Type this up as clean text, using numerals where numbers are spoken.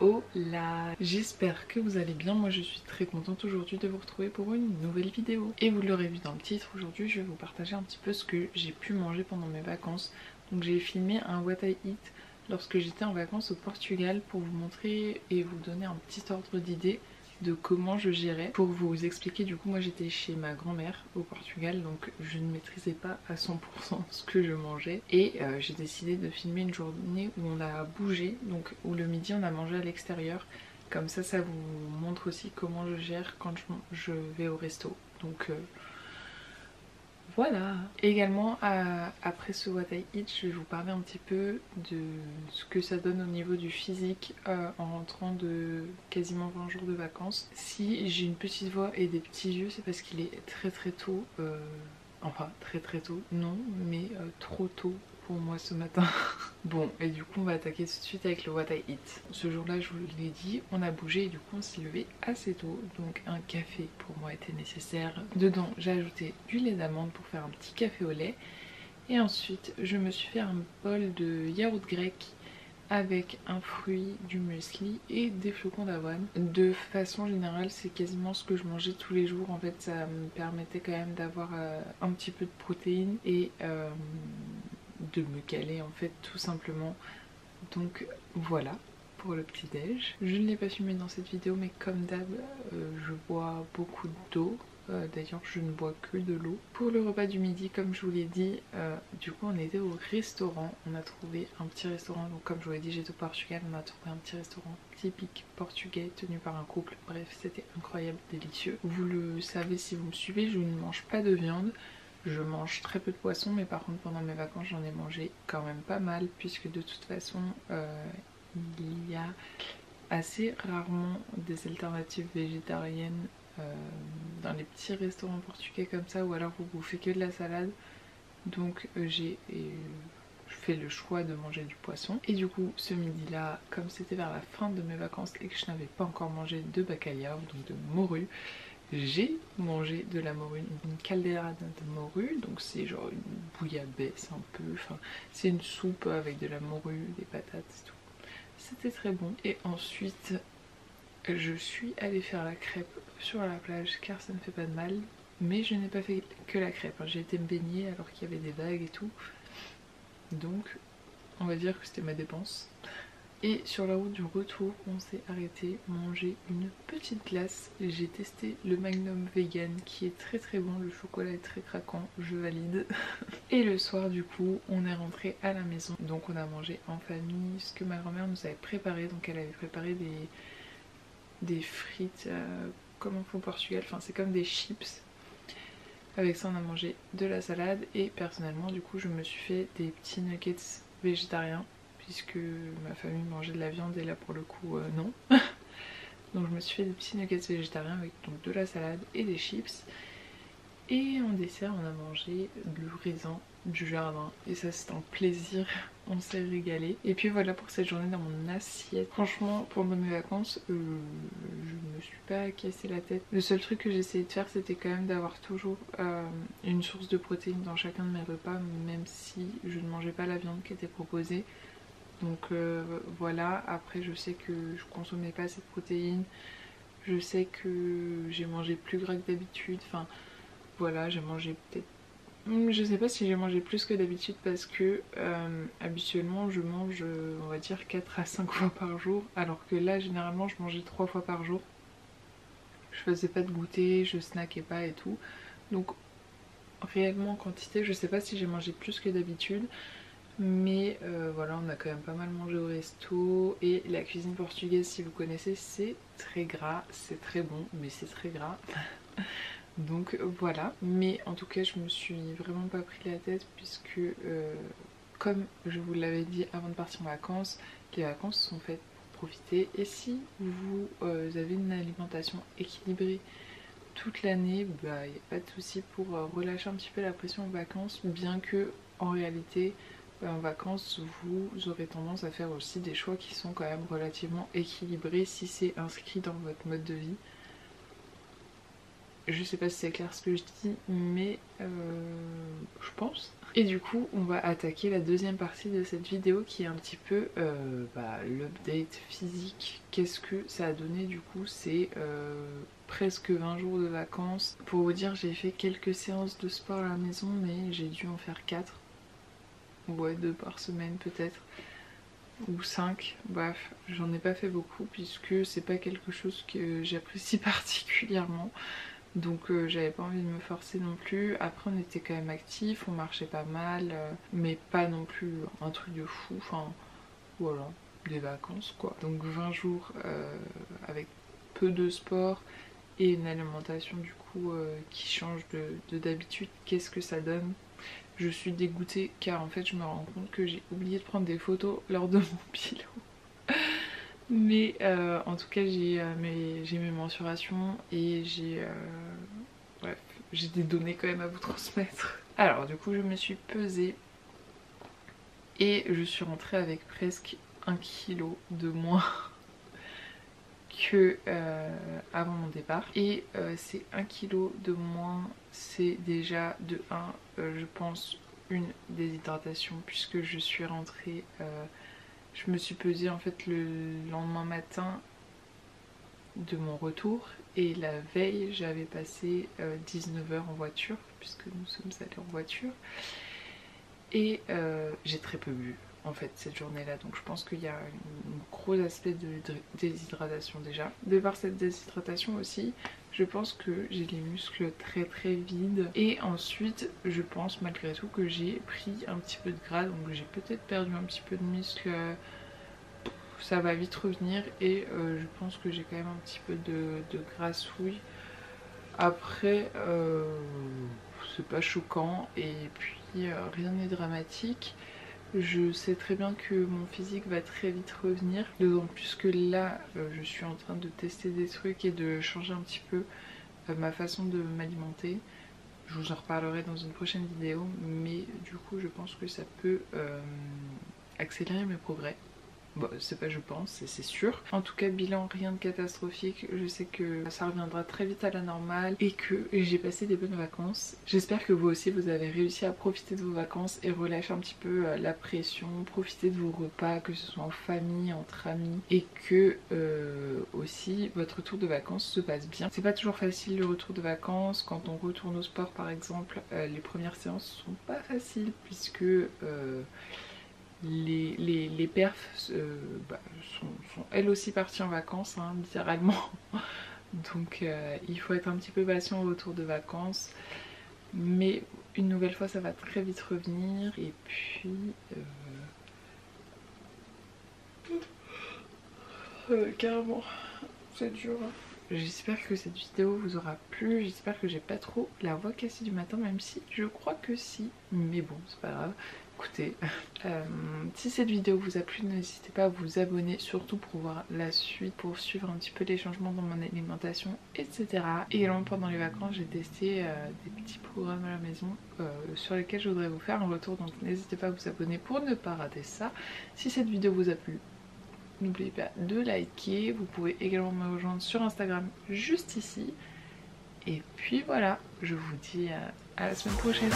Hola, j'espère que vous allez bien. Moi je suis très contente aujourd'hui de vous retrouver pour une nouvelle vidéo. Et vous l'aurez vu dans le titre, aujourd'hui je vais vous partager un petit peu ce que j'ai pu manger pendant mes vacances. Donc j'ai filmé un What I Eat lorsque j'étais en vacances au Portugal pour vous montrer et vous donner un petit ordre d'idée de comment je gérais. Pour vous expliquer, du coup moi j'étais chez ma grand-mère au Portugal, donc je ne maîtrisais pas à 100% ce que je mangeais et j'ai décidé de filmer une journée où on a bougé, donc où le midi on a mangé à l'extérieur. Comme ça vous montre aussi comment je gère quand je vais au resto. Donc voilà. Également après ce What I Eat, je vais vous parler un petit peu de ce que ça donne au niveau du physique en rentrant de quasiment 20 jours de vacances. Si j'ai une petite voix et des petits yeux, c'est parce qu'il est très tôt. Enfin très tôt, non, mais trop tôt pour moi ce matin. Bon, et du coup on va attaquer tout de suite avec le What I Eat. Ce jour-là, je vous l'ai dit, on a bougé et du coup on s'est levé assez tôt. Donc un café pour moi était nécessaire. Dedans j'ai ajouté du lait d'amande pour faire un petit café au lait. Et ensuite je me suis fait un bol de yaourt grec avec un fruit, du muesli et des flocons d'avoine. De façon générale, c'est quasiment ce que je mangeais tous les jours. En fait, ça me permettait quand même d'avoir un petit peu de protéines et de me caler en fait tout simplement. Donc voilà pour le petit déj. Je ne l'ai pas filmé dans cette vidéo, mais comme d'hab, je bois beaucoup d'eau. D'ailleurs je ne bois que de l'eau. Pour le repas du midi, comme je vous l'ai dit, du coup on était au restaurant. On a trouvé un petit restaurant, donc comme je vous l'ai dit j'étais au Portugal, on a trouvé un petit restaurant typique portugais tenu par un couple. Bref, c'était incroyable, délicieux. Vous le savez si vous me suivez, je ne mange pas de viande. Je mange très peu de poisson, mais par contre pendant mes vacances j'en ai mangé quand même pas mal, puisque de toute façon il y a assez rarement des alternatives végétariennes dans les petits restaurants portugais comme ça, ou alors vous bouffez que de la salade. Donc j'ai fait le choix de manger du poisson. Et du coup ce midi là, comme c'était vers la fin de mes vacances et que je n'avais pas encore mangé de bacalhau, donc de morue, j'ai mangé de la morue, une caldeirada de morue, donc c'est genre une bouillabaisse un peu, enfin c'est une soupe avec de la morue, des patates et tout. C'était très bon. Et ensuite je suis allée faire la crêpe sur la plage car ça ne fait pas de mal, mais je n'ai pas fait que la crêpe, j'ai été me baigner alors qu'il y avait des vagues et tout, donc on va dire que c'était ma dépense. Et sur la route du retour, on s'est arrêté manger une petite glace. J'ai testé le Magnum vegan qui est très bon, le chocolat est très craquant, je valide. Et le soir du coup, on est rentré à la maison. Donc on a mangé en famille ce que ma grand-mère nous avait préparé. Donc elle avait préparé des frites comme on fait au Portugal, enfin c'est comme des chips. Avec ça on a mangé de la salade et personnellement du coup je me suis fait des petits nuggets végétariens, puisque ma famille mangeait de la viande et là pour le coup non. Donc je me suis fait des petits nuggets végétariens avec donc de la salade et des chips. Et en dessert on a mangé le raisin du jardin et ça c'est un plaisir, on s'est régalé. Et puis voilà pour cette journée dans mon assiette. Franchement pendant mes vacances je me suis pas cassé la tête. Le seul truc que j'essayais de faire c'était quand même d'avoir toujours une source de protéines dans chacun de mes repas, même si je ne mangeais pas la viande qui était proposée. Donc voilà, après je sais que je consommais pas assez de protéines, je sais que j'ai mangé plus gras que d'habitude, enfin voilà, j'ai mangé peut-être... Je sais pas si j'ai mangé plus que d'habitude parce que habituellement je mange on va dire 4 à 5 fois par jour, alors que là généralement je mangeais 3 fois par jour. Je faisais pas de goûter, je snackais pas et tout. Donc réellement en quantité je sais pas si j'ai mangé plus que d'habitude. Mais voilà, on a quand même pas mal mangé au resto. Et la cuisine portugaise, si vous connaissez, c'est très gras, c'est très bon, mais c'est très gras. Donc voilà, mais en tout cas je me suis vraiment pas pris la tête, puisque comme je vous l'avais dit avant de partir en vacances, les vacances sont faites pour profiter. Et si vous avez une alimentation équilibrée toute l'année, bah il n'y a pas de souci pour relâcher un petit peu la pression en vacances, bien que en réalité en vacances vous aurez tendance à faire aussi des choix qui sont quand même relativement équilibrés si c'est inscrit dans votre mode de vie. Je sais pas si c'est clair ce que je dis, mais je pense. Et du coup on va attaquer la deuxième partie de cette vidéo qui est un petit peu l'update physique. Qu'est-ce que ça a donné du coup? C'est presque 20 jours de vacances. Pour vous dire, j'ai fait quelques séances de sport à la maison, mais j'ai dû en faire 4. Ouais, 2 par semaine peut-être. Ou 5, bref, j'en ai pas fait beaucoup puisque c'est pas quelque chose que j'apprécie particulièrement. Donc j'avais pas envie de me forcer non plus. Après on était quand même actifs, on marchait pas mal, mais pas non plus un truc de fou, enfin voilà, des vacances quoi. Donc 20 jours avec peu de sport et une alimentation du coup qui change de d'habitude, qu'est-ce que ça donne? Je suis dégoûtée car en fait je me rends compte que j'ai oublié de prendre des photos lors de mon bilan. Mais en tout cas j'ai mes mensurations et bref, j'ai des données quand même à vous transmettre. Alors du coup je me suis pesée et je suis rentrée avec presque 1 kg de moins que avant mon départ. Et ces 1 kg de moins, c'est déjà de 1, je pense, une déshydratation puisque je suis rentrée, je me suis pesée en fait le lendemain matin de mon retour et la veille j'avais passé 19 h en voiture puisque nous sommes allés en voiture et j'ai très peu bu en fait cette journée là, donc je pense qu'il y a un gros aspect de déshydratation déjà. De par cette déshydratation aussi, je pense que j'ai les muscles très très vides et ensuite je pense malgré tout que j'ai pris un petit peu de gras, donc j'ai peut-être perdu un petit peu de muscle. Ça va vite revenir et je pense que j'ai quand même un petit peu de grassouille. Après c'est pas choquant et puis rien n'est dramatique. Je sais très bien que mon physique va très vite revenir, d'autant plus que là je suis en train de tester des trucs et de changer un petit peu ma façon de m'alimenter. Je vous en reparlerai dans une prochaine vidéo, mais du coup je pense que ça peut accélérer mes progrès. Bon, c'est pas je pense, c'est sûr. En tout cas, bilan, rien de catastrophique. Je sais que ça reviendra très vite à la normale et que j'ai passé des bonnes vacances. J'espère que vous aussi, vous avez réussi à profiter de vos vacances et relâcher un petit peu la pression, profiter de vos repas, que ce soit en famille, entre amis, et que aussi votre retour de vacances se passe bien. C'est pas toujours facile le retour de vacances. Quand on retourne au sport par exemple, les premières séances sont pas faciles puisque les perfs sont elles aussi parties en vacances, hein, littéralement. Donc il faut être un petit peu patient au retour de vacances. Mais une nouvelle fois ça va très vite revenir. Et puis carrément c'est dur. J'espère que cette vidéo vous aura plu, j'espère que j'ai pas trop la voix cassée du matin, même si je crois que si, mais bon c'est pas grave. Écoutez, si cette vidéo vous a plu, n'hésitez pas à vous abonner, surtout pour voir la suite, pour suivre un petit peu les changements dans mon alimentation, etc. Également pendant les vacances, j'ai testé des petits programmes à la maison sur lesquels je voudrais vous faire un retour, donc n'hésitez pas à vous abonner pour ne pas rater ça. Si cette vidéo vous a plu, n'oubliez pas de liker, vous pouvez également me rejoindre sur Instagram juste ici. Et puis voilà, je vous dis à la semaine prochaine.